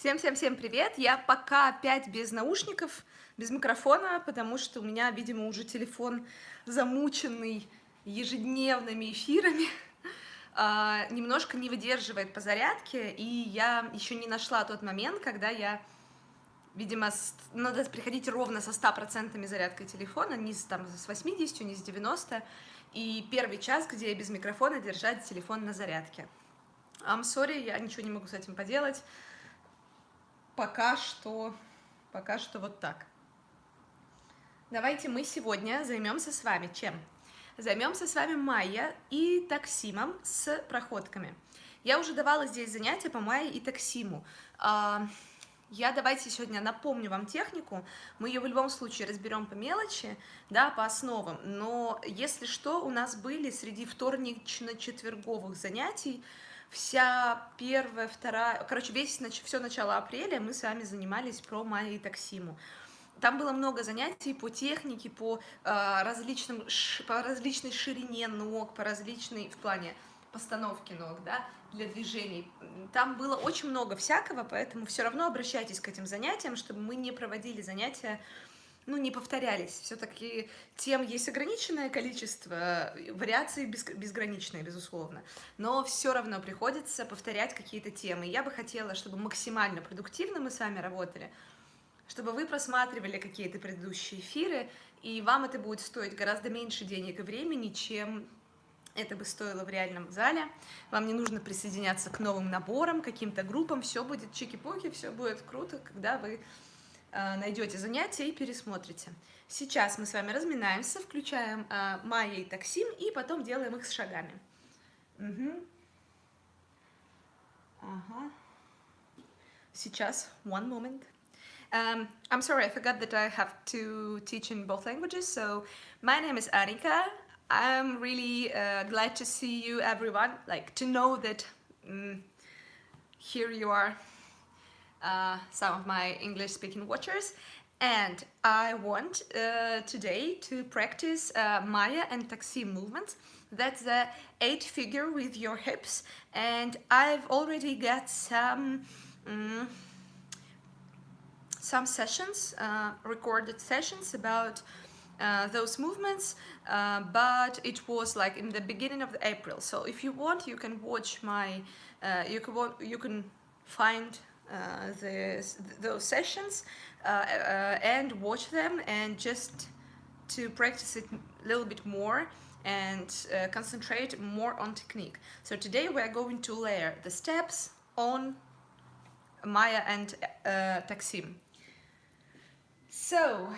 Всем привет! Я пока опять без наушников, без микрофона, потому что у меня, видимо, уже телефон замученный ежедневными эфирами, немножко не выдерживает по зарядке, и я еще не нашла тот момент, когда видимо, надо приходить ровно со 100% зарядкой телефона, не с 80, не с 90, и первый час, где я без микрофона держать телефон на зарядке. I'm sorry, я ничего не могу с этим поделать. Пока что вот так. Давайте мы сегодня займемся с вами чем? Займемся с вами Майя и таксимом с проходками. Я уже давала здесь занятия по Майе и таксиму. Давайте сегодня напомню вам технику. Мы ее в любом случае разберем по мелочи, да, по основам. Но если что, у нас были среди вторнично-четверговых занятий вся первая, вторая, короче, все начало апреля мы с вами занимались про Майю и таксиму. Там было много занятий по технике, по различной ширине ног, по различной, в плане постановки ног, да, для движений. Там было очень много всякого, поэтому все равно обращайтесь к этим занятиям, чтобы мы не проводили занятия, не повторялись. Все-таки тем есть ограниченное количество, вариаций безграничные, безусловно. Но все равно приходится повторять какие-то темы. Я бы хотела, чтобы максимально продуктивно мы с вами работали, чтобы вы просматривали какие-то предыдущие эфиры, и вам это будет стоить гораздо меньше денег и времени, чем это бы стоило в реальном зале. Вам не нужно присоединяться к новым наборам, каким-то группам. Все будет чики-пуки, все будет круто, когда вы найдете занятия и пересмотрите. Сейчас мы с вами разминаемся, включаем Майя и таксим, и потом делаем их с шагами. Сейчас, one moment. I'm sorry, I forgot that I have to teach in both languages. So, my name is Annika. I'm really glad to see you, everyone. Like, to know that here you are, some of my English-speaking watchers. And I want today to practice Maya and Taksim movements. That's the 8 figure with your hips. And I've already got some sessions, recorded sessions about those movements, but it was like in the beginning of April. So if you want, you can watch my, you can find those sessions and watch them, and just to practice it a little bit more and concentrate more on technique. So today we are going to layer the steps on Maya and Taksim. So,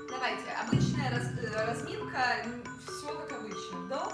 давайте, обычная разминка, все как обычно. Вдох.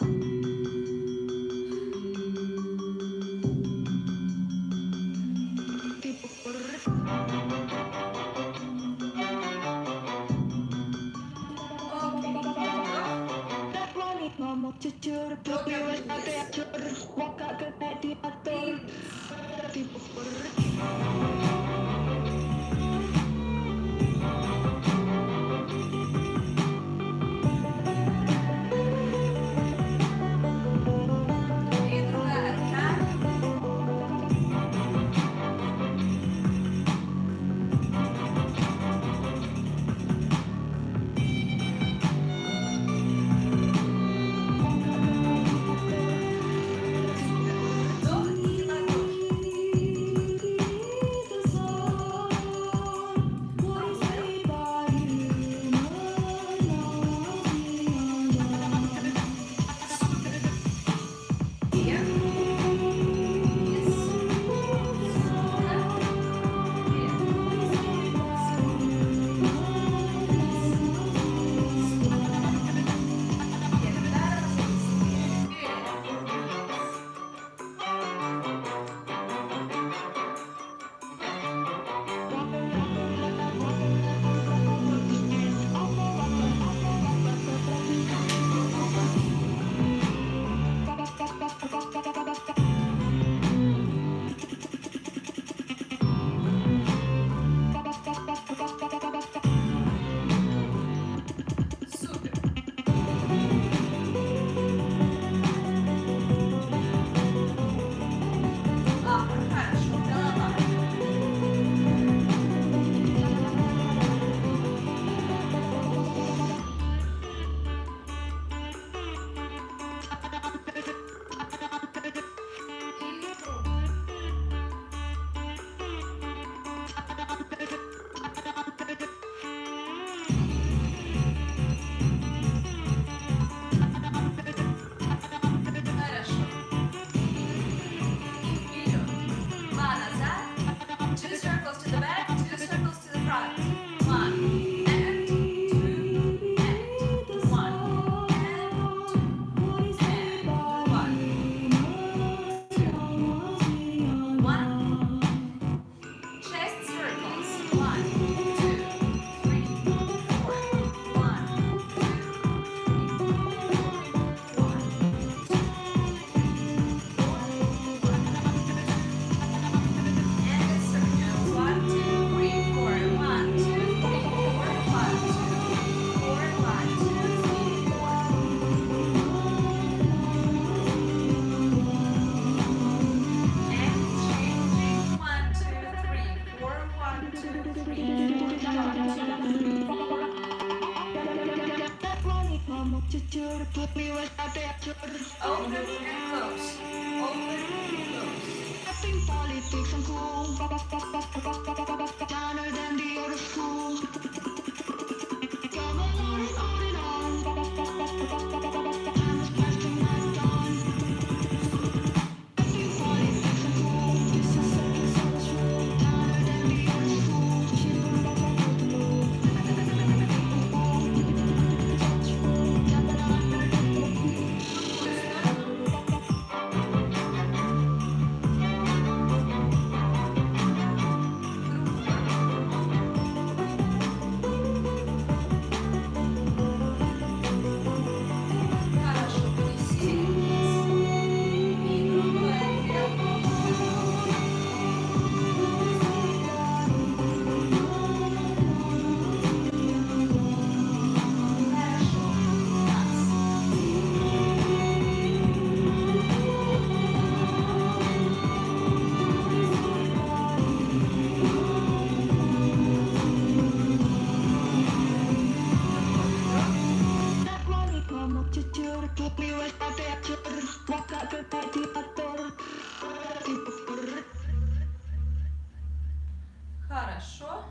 Хорошо.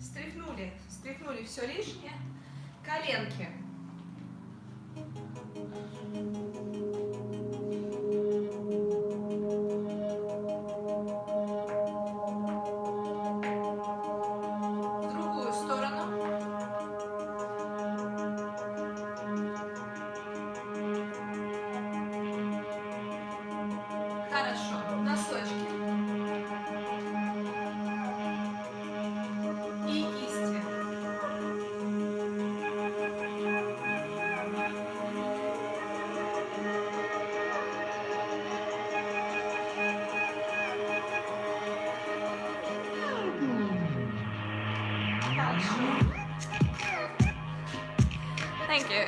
Стряхнули все лишнее. Коленки. В другую сторону. Хорошо. Носочки. И кисти. Хорошо. Thank you.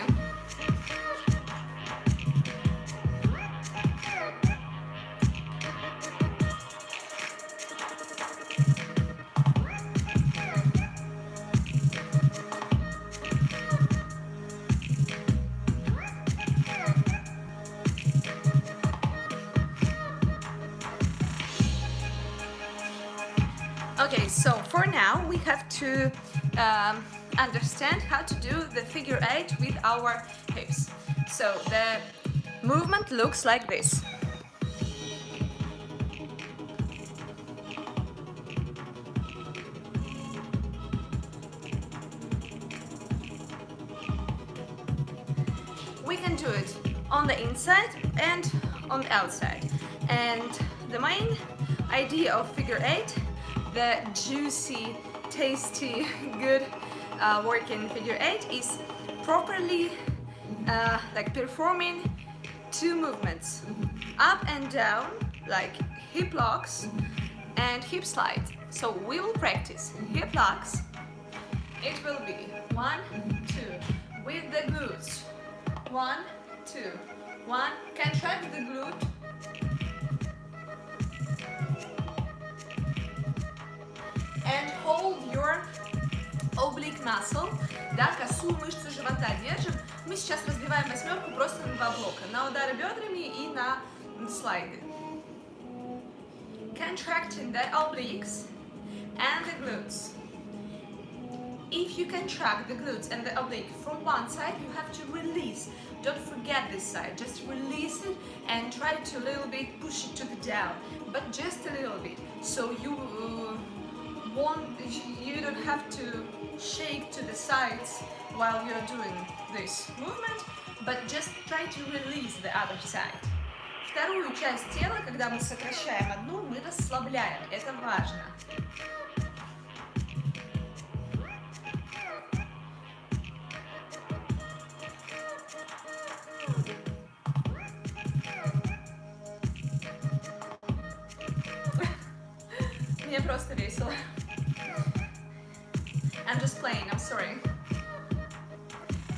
Okay, so for now we have to understand how to do the figure 8 with our hips. So the movement looks like this. We can do it on the inside and on the outside. And the main idea of figure 8, the juicy, tasty, good working figure 8 is properly like performing two movements, up and down, like hip locks and hip slide. So we will practice hip locks. It will be 1, 2 with the glutes. 1, 2, 1. Contract the glute. And hold your oblique muscle, да, косую мышцу живота держим. Мы сейчас разбиваем восьмерку просто на два блока, на удары бедрами и на слайды. Contracting the obliques and the glutes. If you contract the glutes and the oblique from one side, you have to release. Don't forget this side, just release it and try to a little bit push it to the down, but just a little bit. So you don't have to shake to the sides while you're doing this movement, but just try to release the other side. Вторую часть тела, когда мы сокращаем одну, мы расслабляем. Это важно. Мне просто весело. I'm just playing, I'm sorry.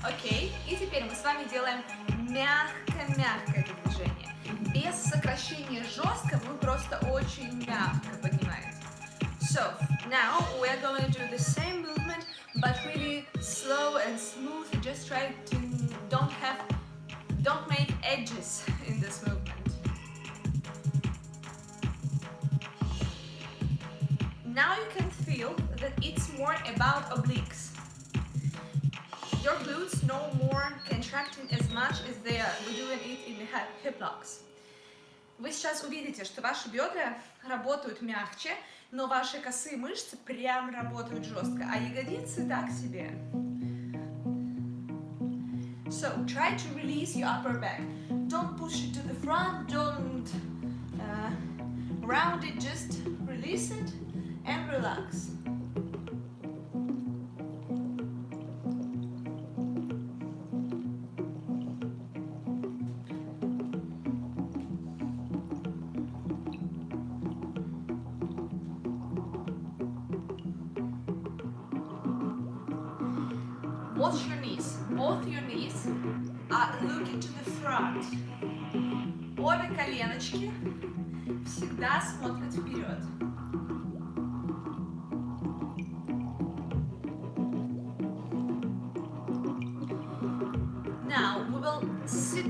Окей, и теперь мы с вами делаем мягко-мягкое это движение. Без сокращения жестко, вы просто очень мягко поднимаете. So, now we are going to do the same movement, but really slow and smooth. Just try to don't make edges in this movement. Now you can feel that it's more about obliques. Your glutes no more contracting as much as they are doing it in the hip locks. Вы сейчас увидите, что ваши бедра работают мягче, но ваши косые мышцы прям работают жестко, а ягодицы так себе. So try to release your upper back. Don't push it to the front, don't round it, just release it and relax. Watch your knees. Both your knees are looking to the front. Обе коленочки всегда смотрят вперед. Now we will sit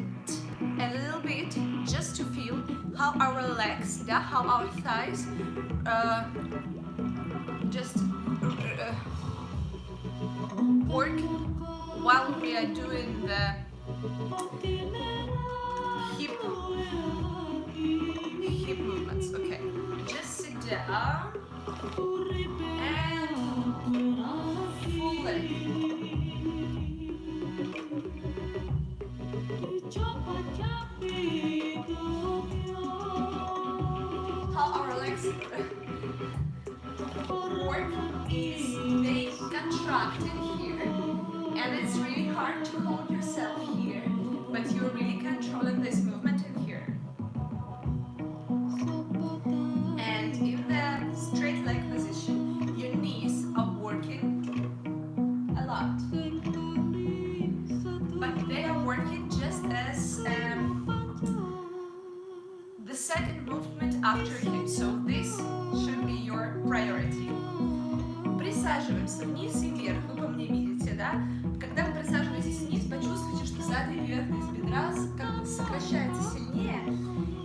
a little bit just to feel how our legs, how our thighs just work while we are doing the hip movements. Okay, just sit down and full leg. How our legs work is they contract in here, and it's really hard to hold yourself here, but you're really controlling this movement in here. And in the straight leg position, your knees are working a lot, but they are working just as the second movement after hip, so this should be your priority. Присаживаемся вниз и вверх, вы по мне видите, да? Когда вы присаживаетесь вниз, почувствуйте, что задняя поверхность бедра как бы сокращается сильнее,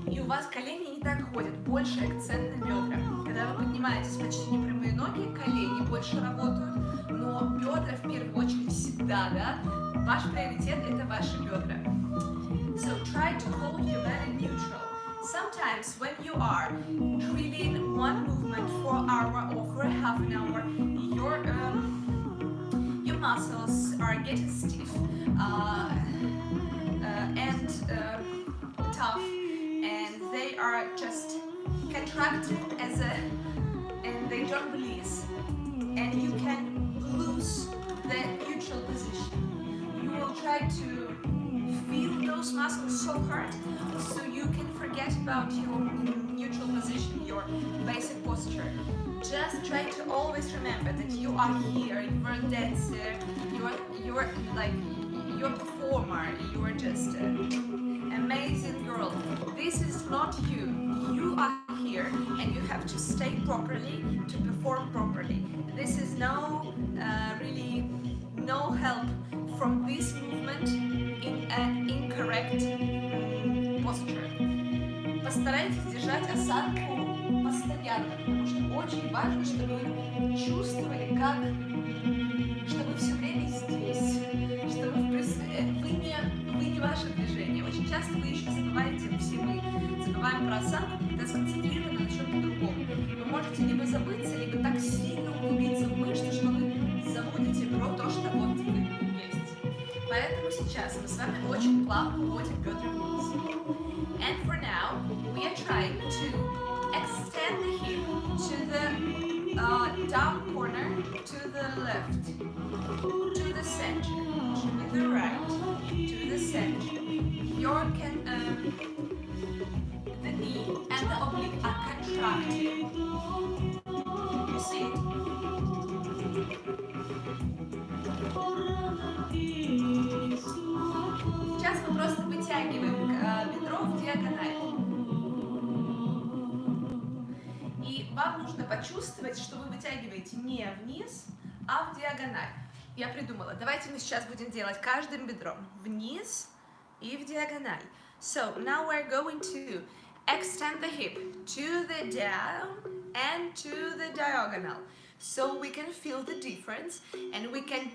и у вас колени не так ходят, больше акцент на бедра. Когда вы поднимаетесь почти непрямые ноги, колени больше работают, но бедра в первую очередь всегда, да? Ваш приоритет – это ваши бедра. So try to hold your belly neutral. Sometimes when you are drilling one movement for an hour or for half an hour, your muscles are getting stiff and tough, and they are just contracting and they don't release, and you can lose the neutral position. You will try to feel those muscles so hard, so you can forget about your neutral position, your basic posture. Just try to always remember that you are here, you are a dancer, you're like, you're a performer, you are just an amazing girl. This is not you. You are here and you have to stay properly to perform properly. This is really no help from this movement in an incorrect posture. Постарайтесь держать осанку постоянно, потому что очень важно, чтобы вы чувствовали, что вы все время здесь, что вы не ваше движение. Очень часто вы еще забываете, все мы забываем про осанку, когда сконцентрированы на чем-то другом. Вы можете либо забыться, либо так сильно углубиться в мышцы, что вы забудете про то, что вот вы есть. Поэтому сейчас мы с вами очень плавно уводим бедра вниз. And for now, we are trying to extend the hip to the down corner, to the left, to the center, to the right, to the center. The knee and the oblique are contracted. You see it? Сейчас мы просто вытягиваем бедро в диагональ. И вам нужно почувствовать, что вы вытягиваете не вниз, а в диагональ. Я придумала. Давайте мы сейчас будем делать каждым бедром вниз и в диагональ. So now we're going to extend the hip to the down and to the diagonal. So we can feel the difference, and we can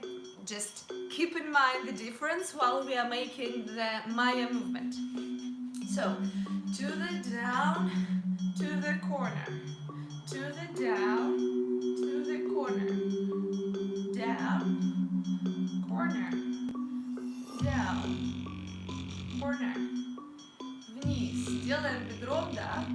just keep in mind the difference while we are making the Maya movement. So, to the down, to the corner, to the down, to the corner, down, corner, down, corner, вниз. Делаем бедром, да.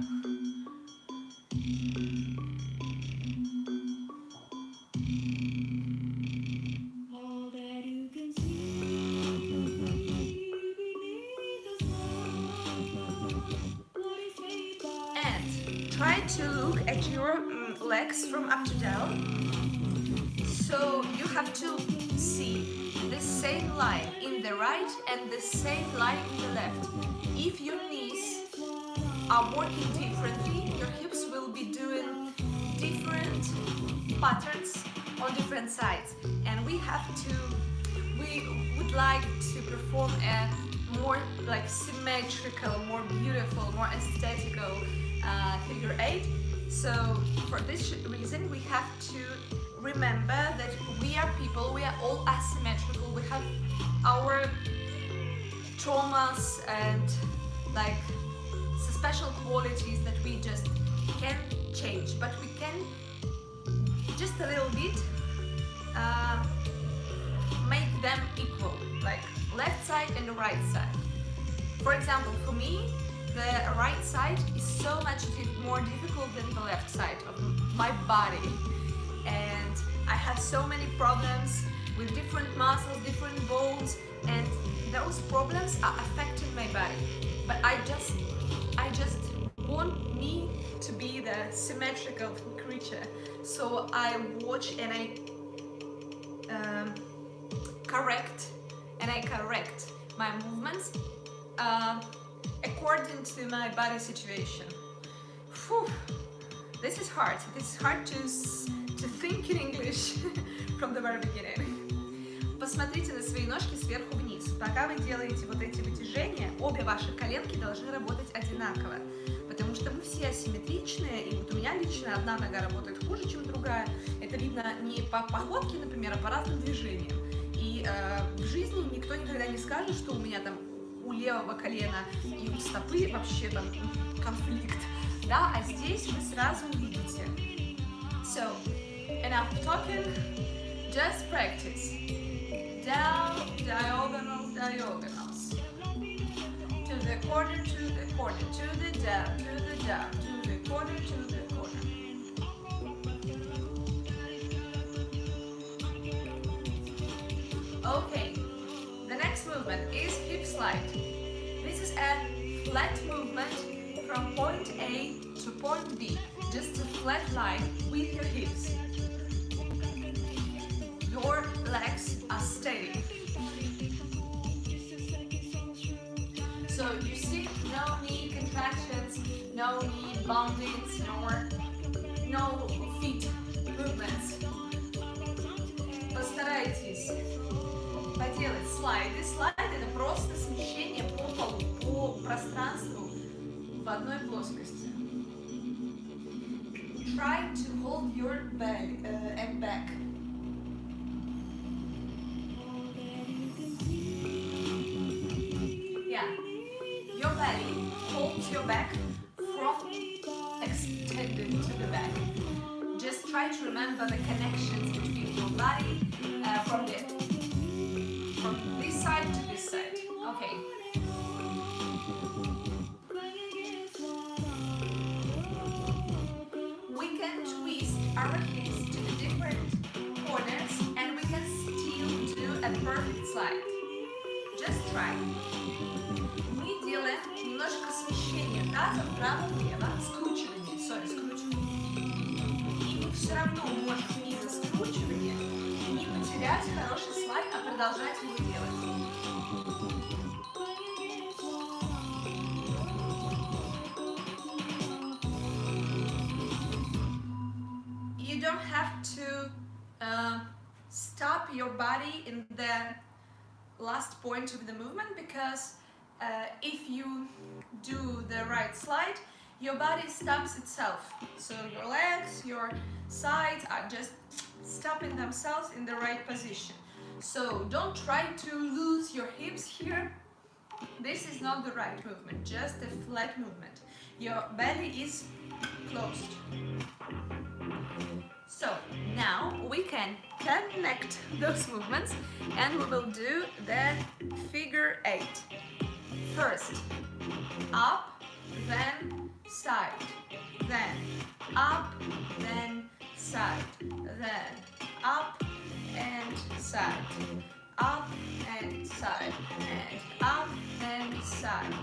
Try to look at your legs from up to down. So you have to see the same line in the right and the same line in the left. If your knees are working differently, your hips will be doing different patterns on different sides. And we would like to perform a more like symmetrical, more beautiful, more aesthetical figure 8. So for this reason we have to remember that we are people, we are all asymmetrical, we have our traumas and like special qualities that we just can't change, but we can just a little bit make them equal, like left side and the right side. For example, for me, the right side is so much more difficult than the left side of my body, and I have so many problems with different muscles, different bones, and those problems are affecting my body. But I just want me to be the symmetrical creature, so I watch and I correct my movements according to my body situation. Whew. This is hard. It's hard to think in English from the very beginning. Посмотрите на свои ножки сверху вниз. Пока вы делаете вот эти вытяжения, обе ваши коленки должны работать одинаково, потому что мы все асимметричные, и вот у меня лично одна нога работает хуже, чем другая. Это видно не по походке, например, а по разным движениям. И в жизни никто никогда не скажет, что у меня там у левого колена и у стопы вообще там конфликт, да, а здесь вы сразу увидите. So, enough talking, just practice. Down, diagonal, diagonals. To the corner, to the corner, to the down, to the down, to the corner, to the corner. Okay, the next movement is hip slide. This is a flat movement from point A to point B, just a flat line with your hips. Your legs are steady. So you see, no knee contractions, no knee bendings, no feet movements. Постарайтесь поделать слайды. Слайд — это просто смещение по полу, по пространству в одной плоскости. Try to hold your belly and back. Yeah, your belly holds your back from extended to the back. Just try to remember the connections between your body from this side to this side. Okay. We can twist our hips to the different corners and we can still do a perfect slide. Just try. Мы делаем немножко смещение таза вправо-влево, скручивание, и мы все равно можем из-за скручивания не потерять хороший слайд, а продолжать его делать. You don't have to stop your body in the last point of the movement, because if you do the right slide, your body stops itself. So your legs, your sides are just stopping themselves in the right position. So don't try to lose your hips here. This is not the right movement, just a flat movement. Your belly is closed. So now we can connect those movements and we will do the figure 8. First, up, then side, then up, then side, then up and side, up and side, and up and side.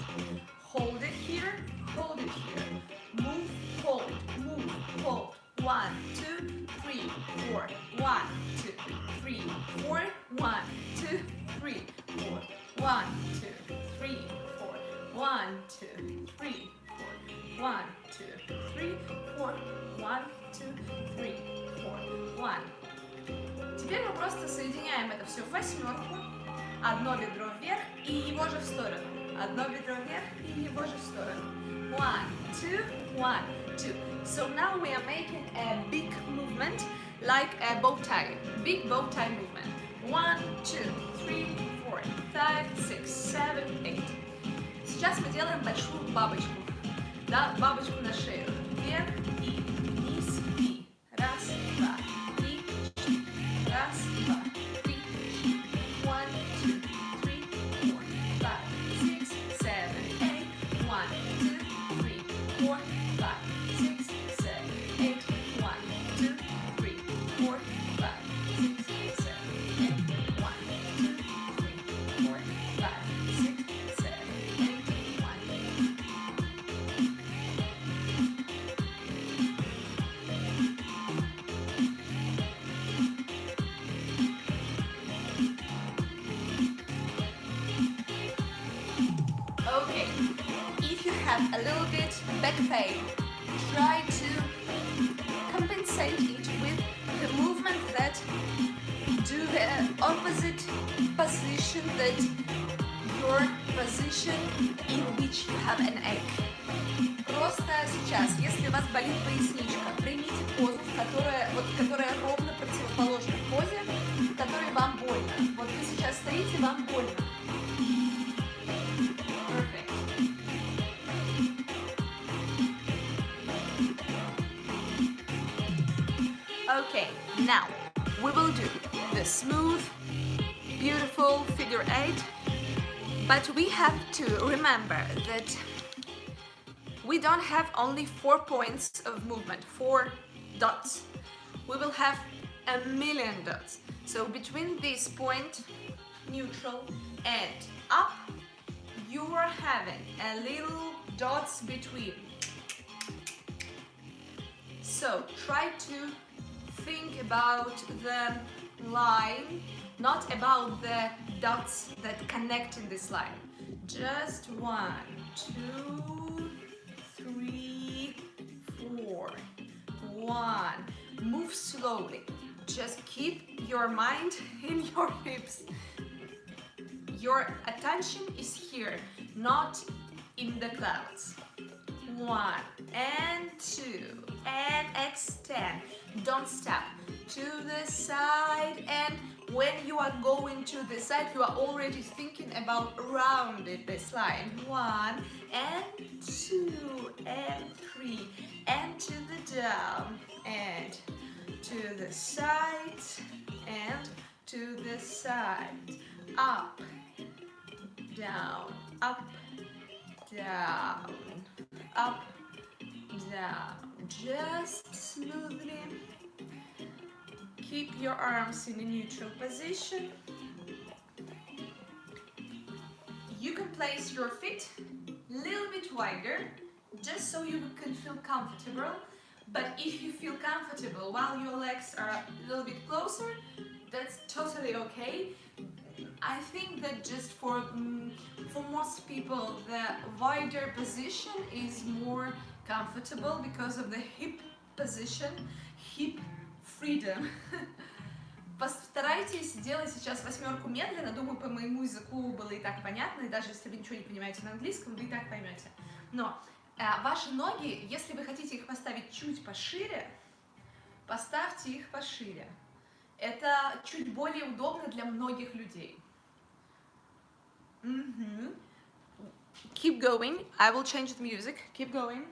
Hold it here, hold it here. Move, hold, move, hold. 1, 2, 3, 4. 1, 2, 3, 4. 1, 2, 3, 4. 1, 2, 3, 4. 1, 2, 3, 4. 1, 2, 3, 4. 1, 2, 3, 4. 1. Теперь мы просто соединяем это все в восьмерку. Одно бедро вверх и его же в сторону. Одно бедро вверх и его же в сторону. 1, 2, 1, 2. So now we are making a big movement like a bow tie. Big bow tie movement. 1, 2, 3, 4, 5, 6, 7, 8. Сейчас мы делаем большую бабочку. Да, бабочку на шею. Вверх и вниз и. Раз, два, три, четыре. Раз, два, три, четыре. 1, 2, 3, 4, 5, 6, 7, 8. 1, 2, 3, 4, 5, 6, 7, 8. 1, 2, 3, 4, 5, 6, 7, 8. 1, 2, 3, 4, 5, 6, 7, 8. 1. Okay, if you have a little bit back pain, try to compensate it with the movement that do the opposite position that your position in which you have an ache. Просто сейчас, если у вас болит поясничка, примите позу, которая ровно противоположна позе, в которой вам больно. Вот вы сейчас стоите, вам больно. Perfect. Okay, now we will do the smooth, beautiful figure 8, but we have to remember that we don't have only 4 points of movement, 4 dots. We will have a million dots. So between this point, neutral, and up, you are having a little dots between. So try to think about the line, not about the dots that connect in this line. Just 1, 2, 3, 4. 1. Move slowly. Just keep your mind in your hips. Your attention is here, not in the clouds. 1 and 2 and extend. Don't stop. To the side, and when you are going to the side, you are already thinking about rounding this line. 1 and 2 and 3 and to the down and to the side and to the side. Up, down, up, down, up, down. Just smoothly. Keep your arms in a neutral position. You can place your feet a little bit wider, just so you can feel comfortable. But if you feel comfortable while your legs are a little bit closer, that's totally okay. I think that just for most people, the wider position is more comfortable because of the hip position, hip freedom. Постарайтесь делать сейчас восьмерку медленно. Думаю, по моему языку было и так понятно, и даже если вы ничего не понимаете на английском, вы и так поймете. Но Ваши ноги, если вы хотите их поставить чуть пошире, поставьте их пошире. Это чуть более удобно для многих людей. Keep going. I will change the music. Keep going.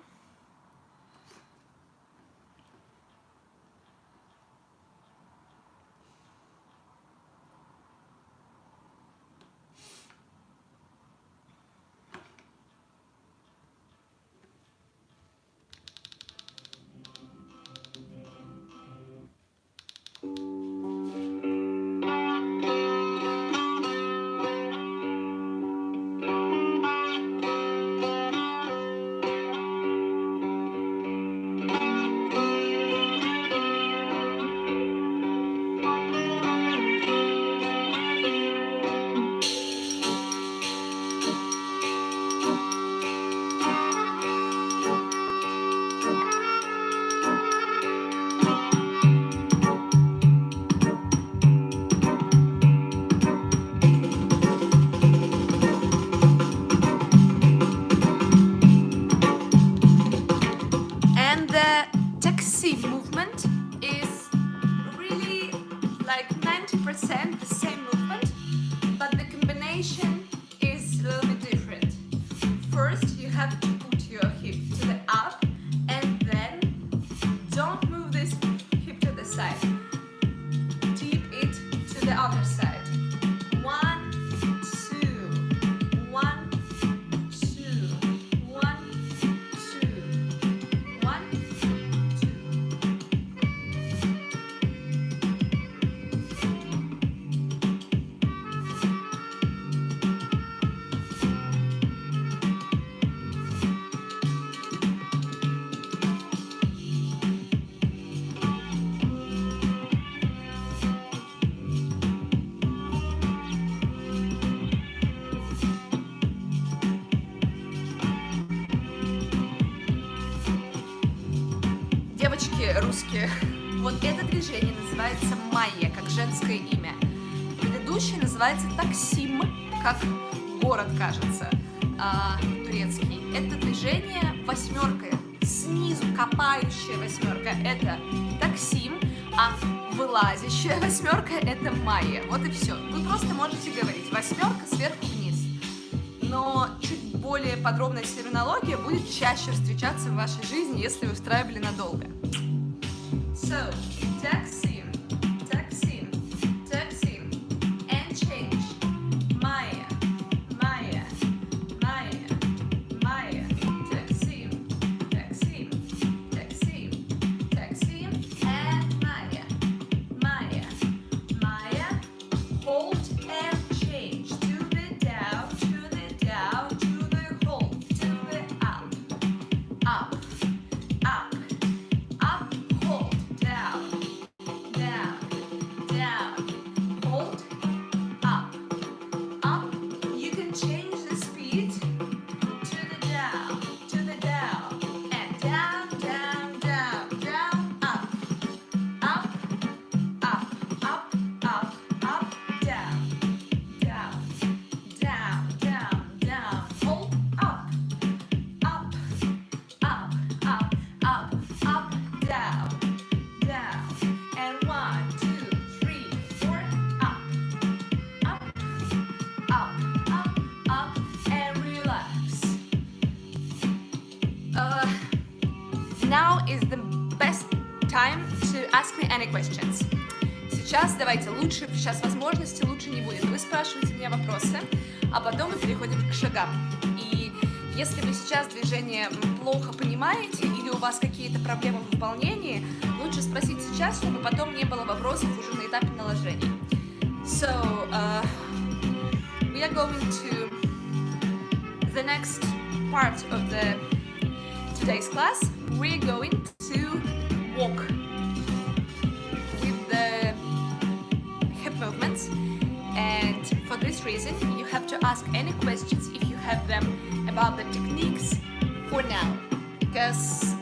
Movement is really like 90% the same movement, but the combination is a little bit different. First, you have to put your hip to the up, and then don't move this hip to the side. Tip it to the other side. 1, 2, 1, 2, 1, 2, 1. Девочки русские, вот это движение называется майя, как женское имя. Предыдущее называется таксим, как город, кажется, турецкий. Это движение восьмерка, снизу копающая восьмерка — это таксим, а вылазящая восьмерка — это майя. Вот и все. Вы просто можете говорить восьмерка сверху вниз. Но чуть более подробная терминология будет чаще встречаться в вашей жизни, если вы в трайбле надолго. So, taksim, taksim, taksim, and change. Maya, Maya, Maya, Maya, taksim, taksim, taksim, taksim, and Maya, Maya, Maya, hold and change to the down, to the down, to the hold, to the up, up, up, up, hold, down, down, down, hold, up, up. You can change the speed to the down, and down, down, down, down, up, up, up, up, up, up, down, down, down, down, down, hold, up, up, up, up, up, up, down, down, and 1, 2, 3, 4, up, up, up, up, up, and relax. Now is the best time to ask me any questions. Сейчас давайте сейчас возможности лучше не будет. Вы спрашиваете меня вопросы, а потом мы переходим к шагам. И если вы сейчас движение плохо понимаете или у вас какие-то проблемы в выполнении, лучше спросить сейчас, чтобы потом не было вопросов уже на этапе наложения. So, we are going to the next part of today's class. We're going to walk with the hip movements, and for this reason you have to ask any questions if you have them about the techniques for now, because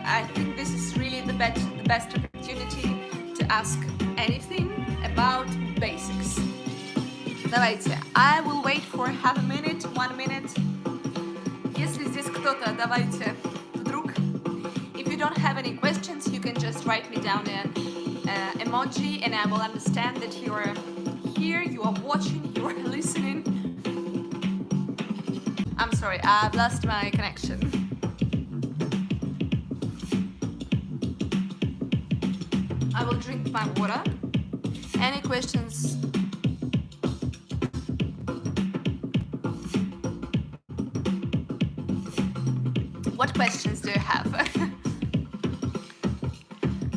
I think this is really the best opportunity to ask anything about basics. Давайте, I will wait for half a minute, 1 minute. Если здесь что-то давайте вдруг. If you don't have any questions, you can just write me down an emoji and I will understand that you are here, you are watching, you are listening. I'm sorry, I've lost my connection. I will drink my water. Any questions? What questions do you have?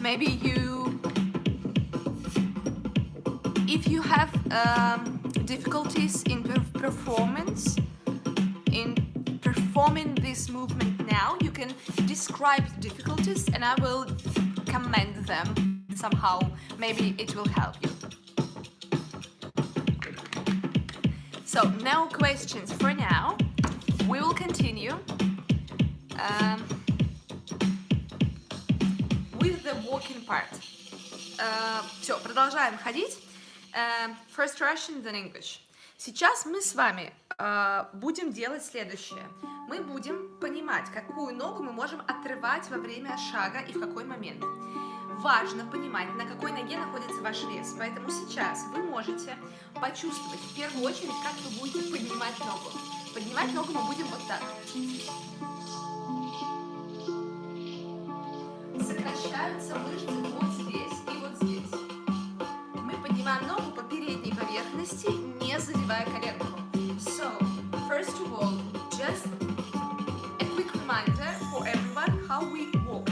Maybe if you have difficulties in performing this movement now, you can describe the difficulties and I will comment them somehow. Maybe it will help you. So no questions for now. We will continue with the walking part. Все, продолжаем ходить. First Russian, then English. Сейчас мы с вами будем делать следующее. Мы будем понимать, какую ногу мы можем отрывать во время шага и в какой момент. Важно понимать, на какой ноге находится ваш вес. Поэтому сейчас вы можете почувствовать в первую очередь, как вы будете поднимать ногу. Поднимать ногу мы будем вот так. Сокращаются мышцы вот здесь и вот здесь. Мы поднимаем ногу по передней поверхности, не задевая коленку. So, first of all, just a quick reminder for everyone how we walk.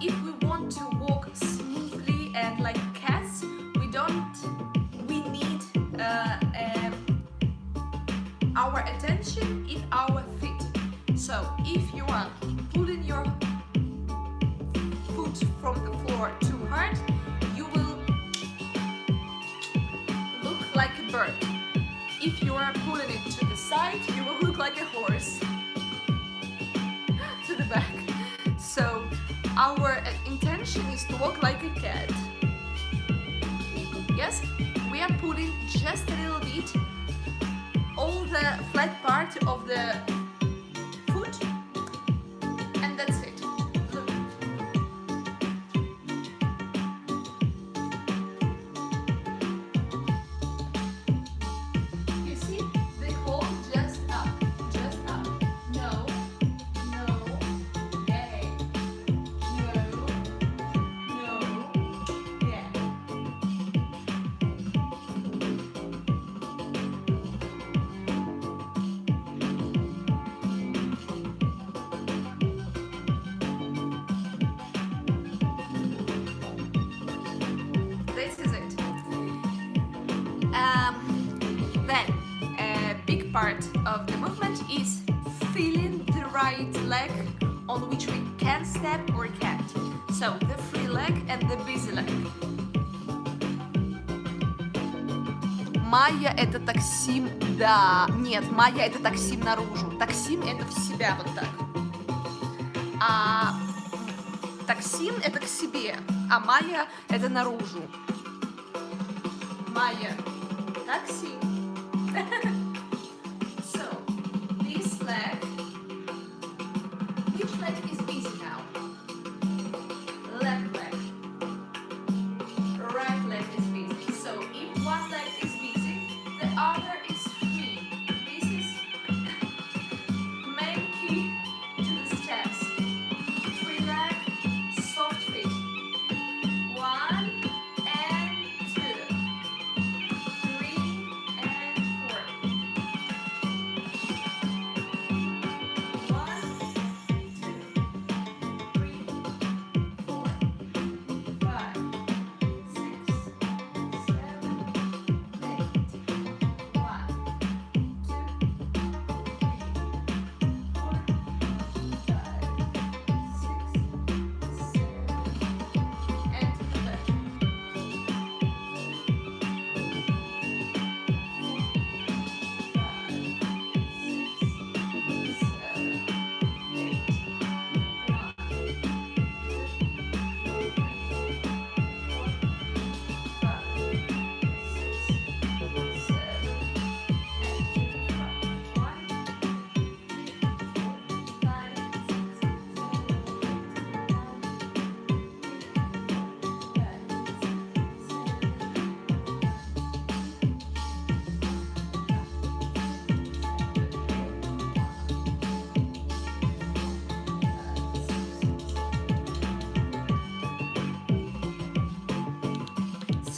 If we want to walk smoothly and like cats, we need our attention in our feet. So if you are pulling your foot from the floor too hard, you will look like a bird. If you are pulling it to the side, you will look like a horse. To the back. So our intention is to walk like a cat. Yes, we are pulling just a little bit all the flat part of the foot, and that's it. Look. You see, they hold just up, no, yeah, no, yeah. This is it. Then a big part of the movement is feeling the right leg on which we can step or can't. So the free leg and the busy leg. Майя это таксим, да. Нет, майя это таксим наружу. Таксим это в себя вот так. А таксим это к себе, а майя это наружу. Майя, таксим. So, this leg, which leg is busy now? Left leg. Right leg is busy. So, if one leg is busy, the other is free. This is main key to the steps. Free leg, soft feet. 1 and 2. 3 and 4.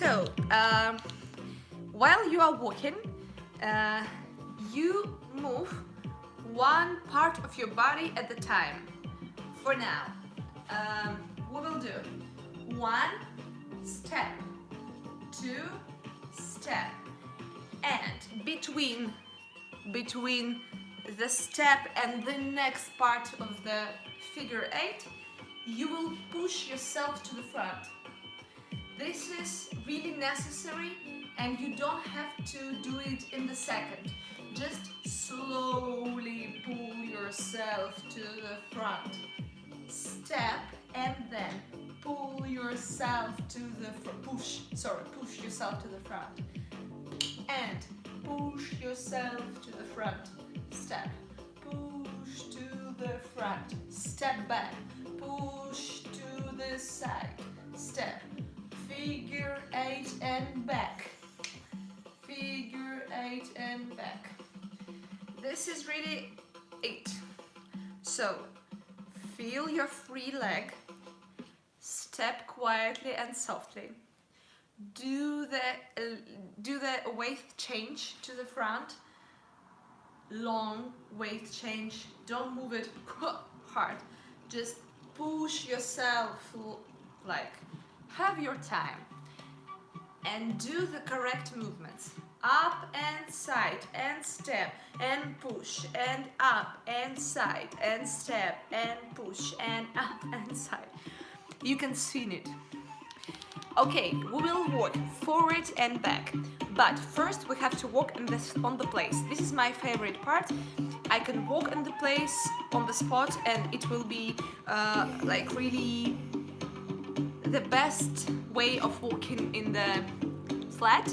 So, while you are walking, you move one part of your body at a time. For now, we will do 1 step, 2 step, and between the step and the next part of the figure 8, you will push yourself to the front. This is really necessary, and you don't have to do it in the second. Just slowly pull yourself to the front. Step and then pull yourself to the front. Push yourself to the front. And push yourself to the front. Step. Push to the front. Step back. Push to the side. Step. Figure 8 and back. Figure 8 and back. This is really 8. So, feel your free leg. Step quietly and softly. Do the weight change to the front. Long weight change. Don't move it hard. Just push yourself, like, have your time. And do the correct movements. Up and side and step and push and up and side and step and push and up and side. You can sing it. Okay, we will walk forward and back. But first we have to walk on the place. This is my favorite part. I can walk on the place, on the spot, and it will be like really the best way of walking in the flat.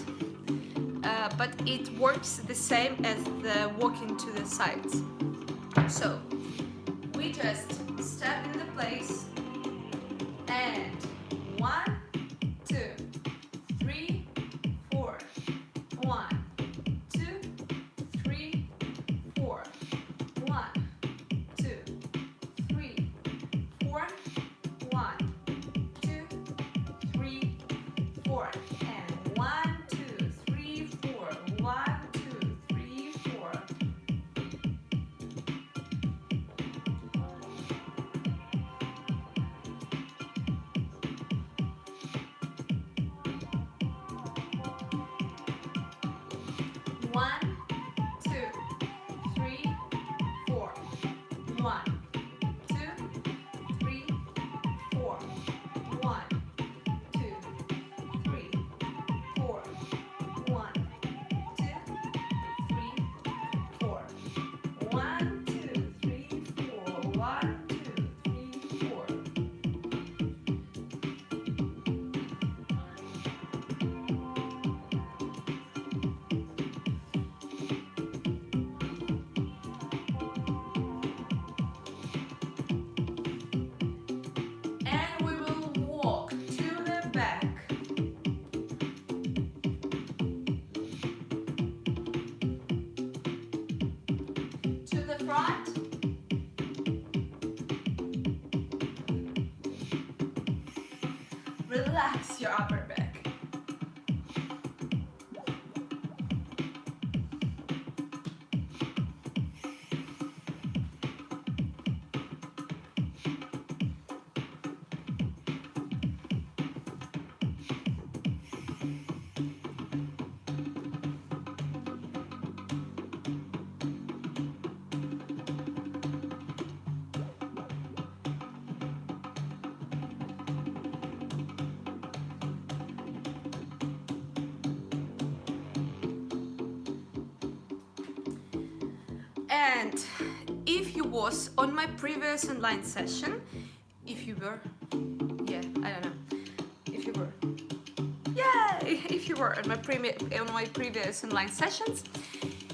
But it works the same as the walking to the sides. So we just step in the place and 1, 2, 3, 4. 1, 2, 3, 4. 1, 2, 3, 4. 1, 2, 3, 4. And 1, 2, 3, 4. 1, 2, 3, 4. One, 2, 3, 4. 1, 2, 3, 4. 1, 2, 3, 4. 1, 2, 3, 4. 1, 2, 3, 4. 1, 2, 3, 4. And we will walk to the back. To the front. Relax your upper back. And if you was on my previous online session, if you were, yeah, I don't know, if you were, yay, if you were on my previous online sessions,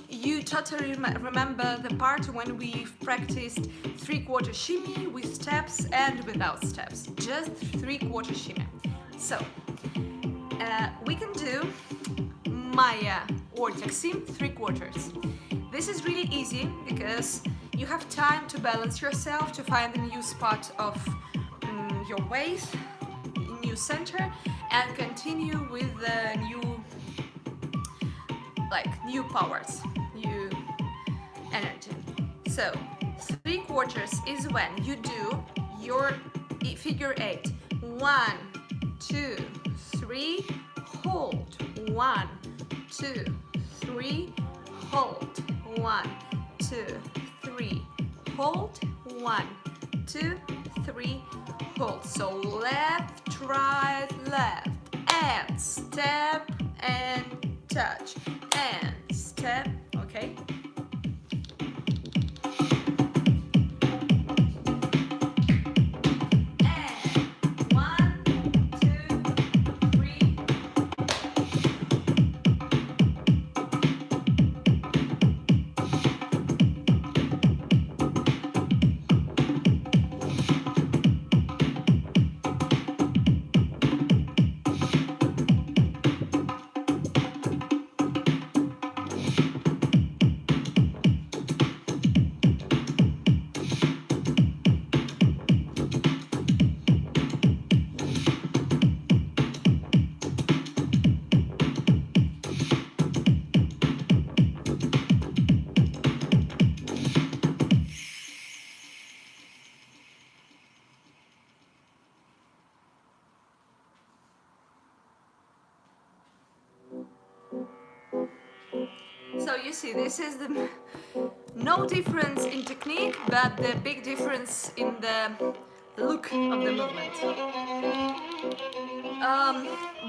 you totally remember the part when we practiced 3/4 shimmy with steps and without steps, just 3/4 shimmy. So we can do Maya or Taksim 3/4. This is really easy because you have time to balance yourself, to find a new spot of your waist, new center, and continue with the new powers, new energy. So 3/4 is when you do your figure 8. 1, 2, 3, hold. 1, 2, 3, hold. 1, 2, 3, hold. 1, 2, 3, hold. So left, right, left, and step and touch, and step, okay? So you see, this is the no difference in technique, but the big difference in the look of the movement.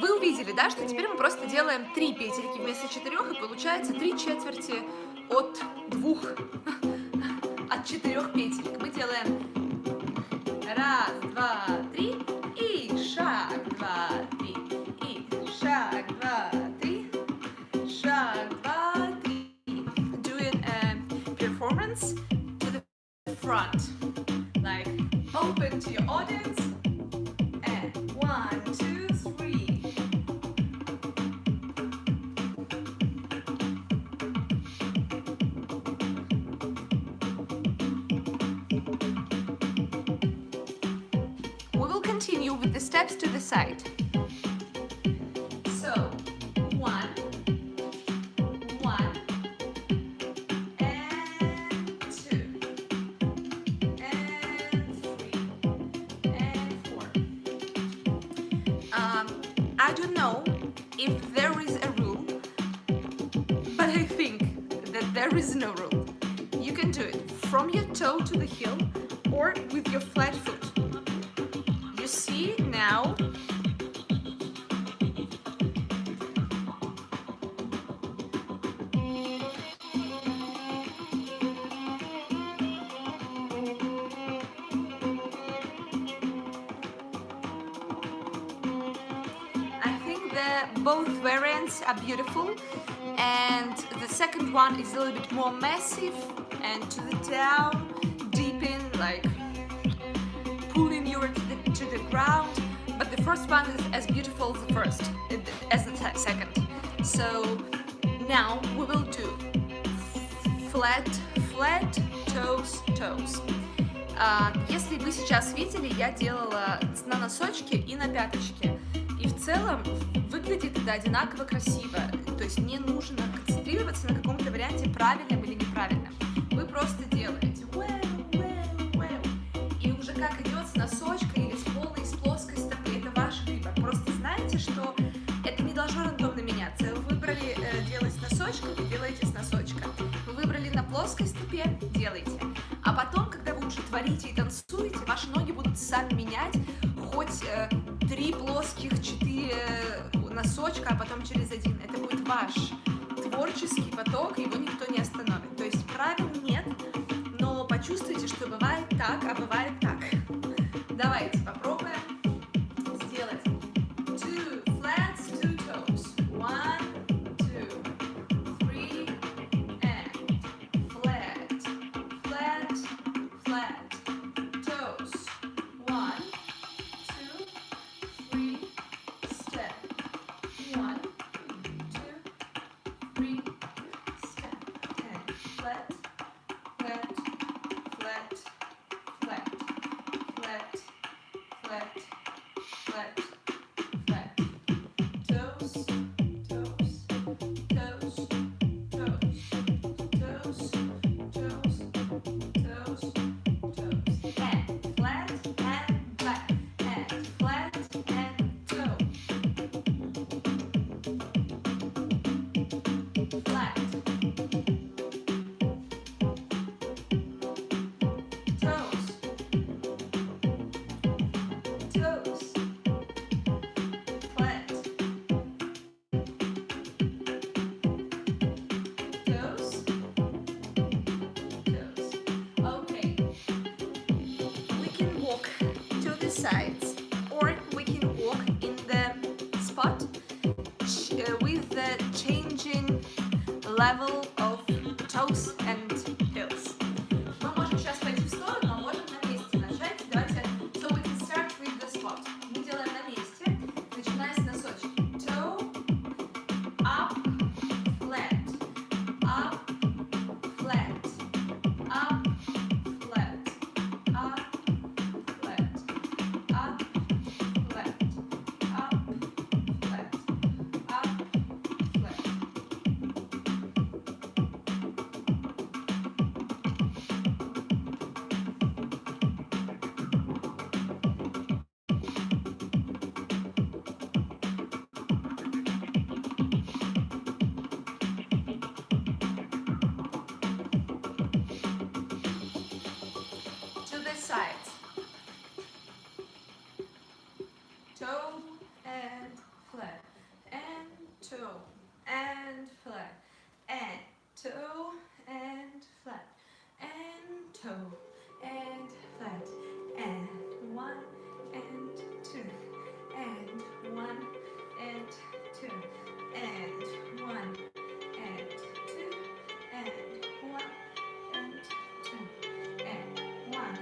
Вы увидели, да, что теперь мы просто делаем 3 петельки вместо 4, и получается 3/4 от 2, от 4 петелек. Мы делаем 1, 2, 3, и шаг, 2, 3, и шаг, 2, 3, шаг, 2, 3. Doing a performance to the front, like open to your audience, and 1, 2, 3. We will continue with the steps to the side. So 1, 1, and 2, and 3, and 4. I don't know if there is a rule, but I think that there is no rule. You can do it from your toe to the heel or with your flat foot. You see now. I think both variants are beautiful, and the second one is a little bit more massive and to the down, deep in, like pulling you to the ground. But the first one is as beautiful as the first, as the second. So now we will do flat, toes, toes. Если вы сейчас видели, я делала на носочке и на пяточке. И в целом выглядит это одинаково красиво. То есть не нужно концентрироваться на каком-то варианте правильном или неправильном. Вы просто делаете и уже как идет с носочка или с полной, с плоской стопы, это ваш выбор. Просто знайте, что это не должно рандомно меняться. Вы выбрали делать с носочка, вы делаете с носочка. Вы выбрали на плоской стопе, делайте. А потом, когда вы уже творите и танцуете, ваши ноги будут сами менять хоть 3 плоских, 4 носочка, а потом через 1. Это будет ваш творческий поток, его никто не остановит. То есть правил нет, но почувствуйте, что бывает так, а бывает так. Давайте попробуем сделать 2 flats, 2 toes. 1, 2, 3, and flat, flat, flat, toes. 1, 2, 3, step. 1, 2, 3, step. 10, Sides, or we can walk in the spot with the changing level of toes and heels. Мы можем сейчас пойти в сторону, а можем на месте начать. Давайте. So we can start with the spot. Мы делаем на месте, начиная с носочка. Toe, up, flat, up, flat, up, flat, up. Sides. Toe and flat, and toe and flat, and toe and flat, and toe and flat, and one and two, and one and two, and one and two, and one and two, and one.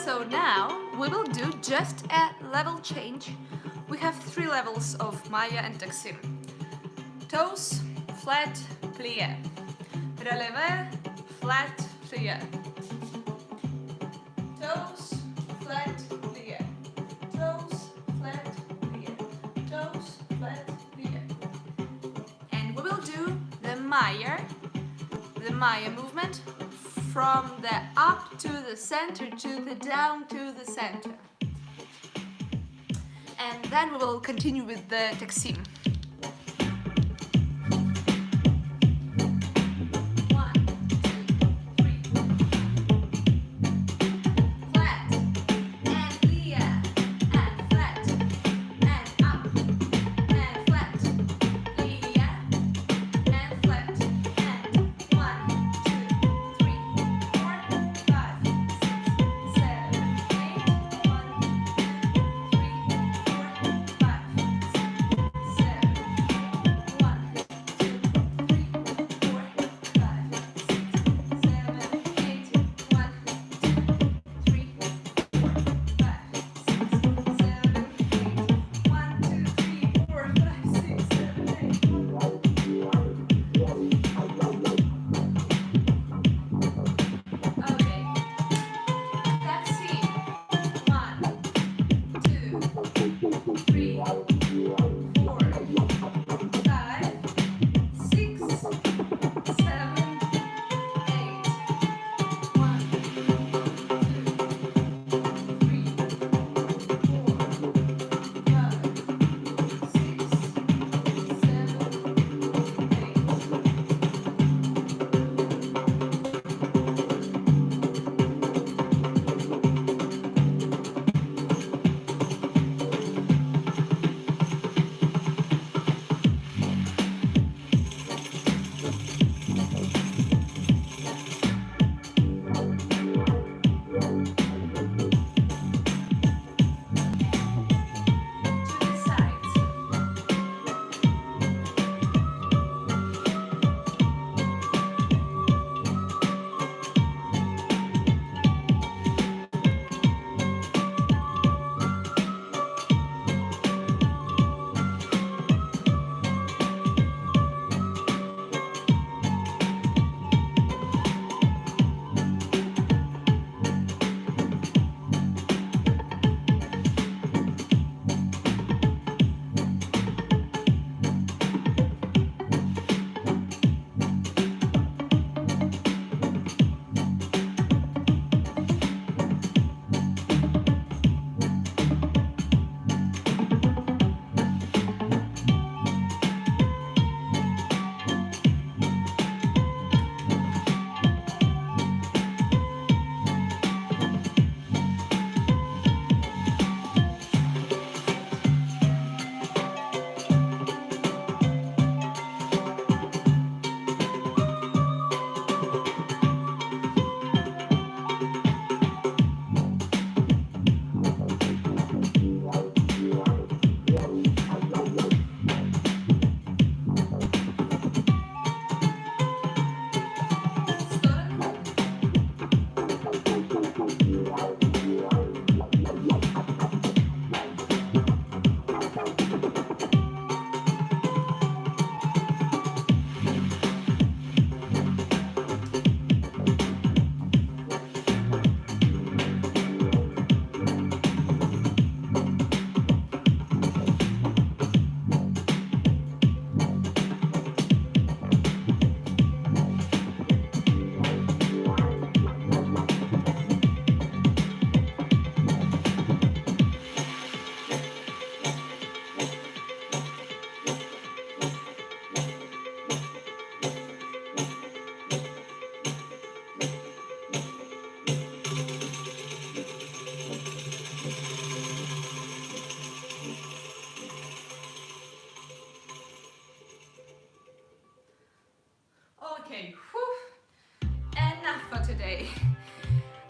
So now we will do just a level change. We have 3 levels of Maya and Taksim. Toes, flat, plié. Relevé, flat, plié. Toes, flat, plié. Toes, flat, plié. Toes, flat, plié. And we will do the Maya movement from the up to the center to the down to the center. And then we will continue with the Taksim.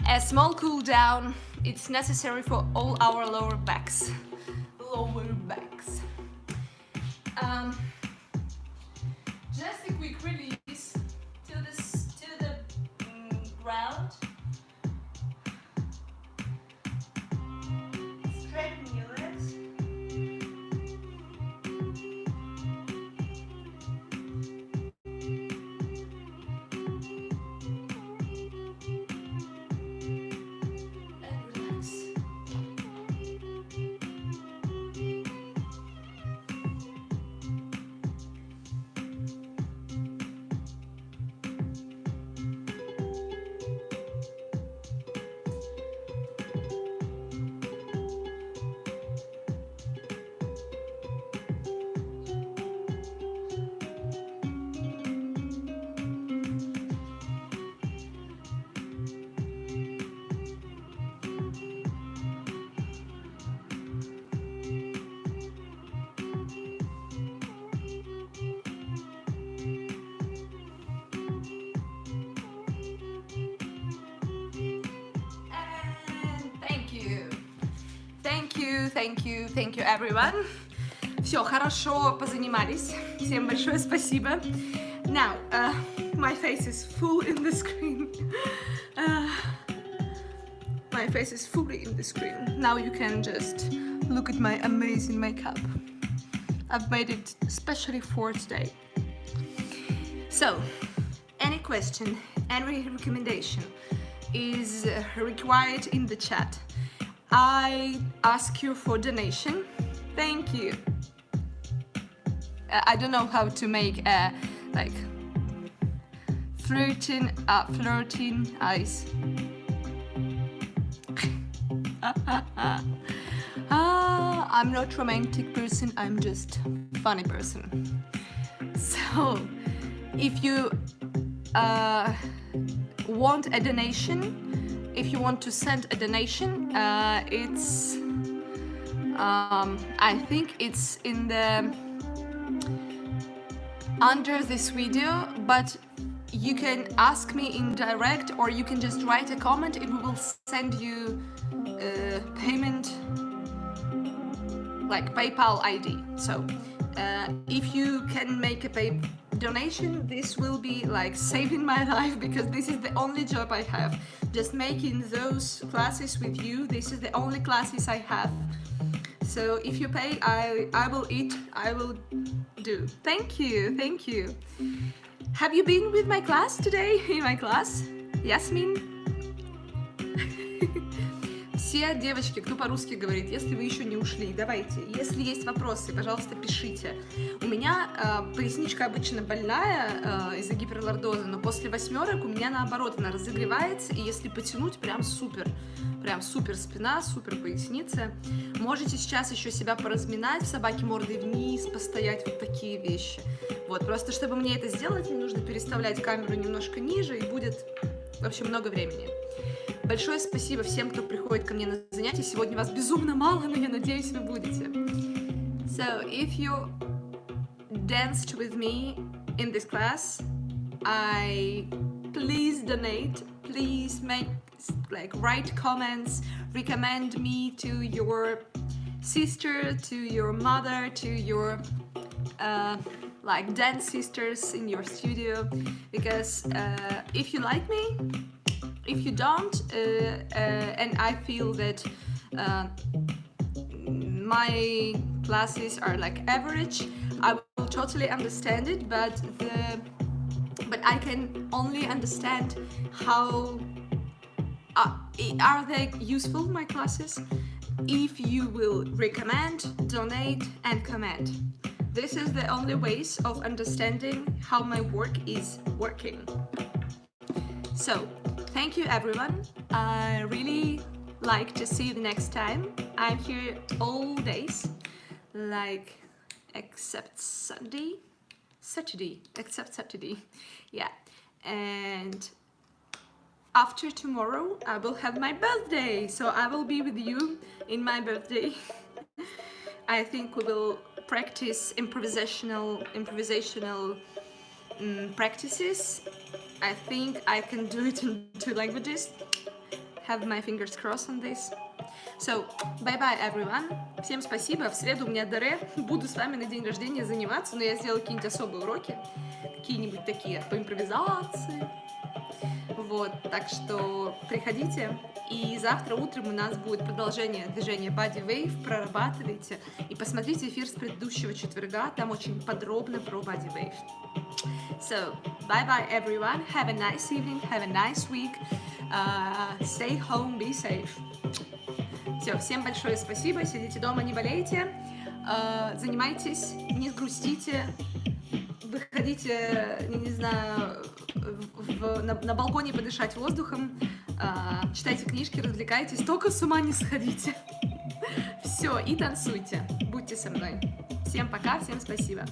A small cool down, it's necessary for all our lower backs. Just a quick release to the ground. Straighten your legs. And relax. Thank you, everyone. Все, хорошо позанимались. Всем большое спасибо. Now, my face is full in the screen. My face is fully in the screen. Now you can just look at my amazing makeup. I've made it especially for today. So, any question, any recommendation is required in the chat. I ask you for donation. Thank you. I don't know how to make like flirting eyes. I'm not romantic person. I'm just funny person. So, if you want a donation. If you want to send a donation, it's I think it's in the under this video, but you can ask me in direct or you can just write a comment and we will send you payment like PayPal ID. So if you can make a donation, this will be like saving my life because this is the only job I have. Just making those classes with you. This is the only classes I have. So if you pay, I will eat, I will do. Thank you, thank you. Have you been with my class today? In my class? Yasmin? Все девочки, кто по-русски говорит, если вы еще не ушли, давайте. Если есть вопросы, пожалуйста, пишите. У меня поясничка обычно больная из-за гиперлордоза, но после 8 у меня наоборот она разогревается, и если потянуть, прям супер спина, супер поясница. Можете сейчас еще себя поразминать, в собаке мордой вниз, постоять, вот такие вещи. Вот, просто чтобы мне это сделать, мне нужно переставлять камеру немножко ниже, и будет, в общем, много времени. Большое спасибо всем, кто приходит ко мне на занятия. Сегодня вас безумно мало, но я надеюсь, вы будете. So, if you danced with me in this class, please donate, please make, like, write comments, recommend me to your sister, to your mother, to your like dance sisters in your studio, because if you like me, if you don't, and I feel that my classes are like average, I will totally understand it, but I can only understand how are they useful, my classes, if you will recommend, donate, and comment. This is the only ways of understanding how my work is working. So, thank you everyone. I really like to see you the next time. I'm here all days, like except Saturday, except Saturday, yeah. And after tomorrow, I will have my birthday, so I will be with you in my birthday. I think we will practice improvisational practices. I think I can do it in 2 languages, have my fingers crossed on this. So, bye-bye, everyone. Всем спасибо. В среду у меня ДР. Буду с вами на день рождения заниматься, но я сделаю какие-нибудь особые уроки. Какие-нибудь такие по импровизации. Вот, так что приходите. И завтра утром у нас будет продолжение движения Body Wave. Прорабатывайте. И посмотрите эфир с предыдущего четверга. Там очень подробно про Body Wave. So, bye-bye, everyone. Have a nice evening. Have a nice week. Stay home. Be safe. Все, всем большое спасибо. Сидите дома, не болейте. Занимайтесь, не грустите. Выходите, не знаю, на балконе подышать воздухом. Читайте книжки, развлекайтесь. Только с ума не сходите. Все, и танцуйте. Будьте со мной. Всем пока, всем спасибо.